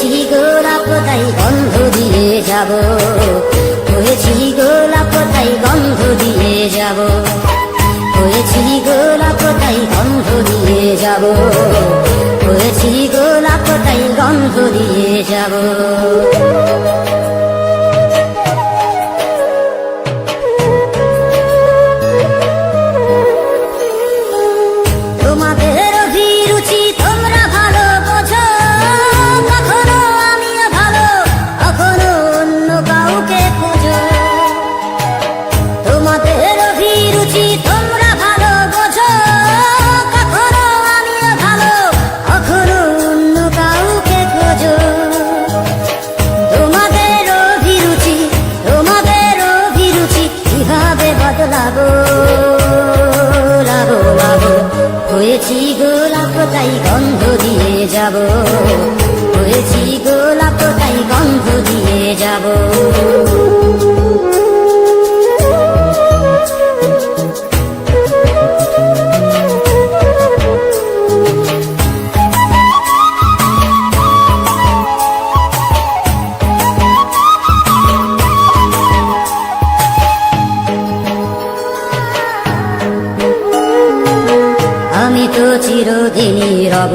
হয়েছি গোলাপ তাই গন্ধ দিয়ে যাব, হয়েছি গোলাপ তাই গন্ধ দিয়ে যাব, হয়েছি গোলাপ তাই গন্ধ দিয়ে যাব, হয়েছি গোলাপ তাই গন্ধ দিয়ে যাব। তোমাদের অভিরুচি তোমরা ভালো বোঝো, কখনো আমিও ভালো, কখনো অন্য কাউকে খোঁজো। তোমাদের অভিরুচি তোমরা ভালো বোঝো, কখনো আমিও ভালো, কখনো অন্য কাউকে খোঁজো। তোমাদের অভিরুচি কিভাবে বদলাবো, লাবো লাবো। হয়েছি গোলাপ তাই গন্ধ দিয়ে যাব, হয়েছি গোলাপ তাই গন্ধ দিয়ে যাব। আমি তো চিরদিনই রব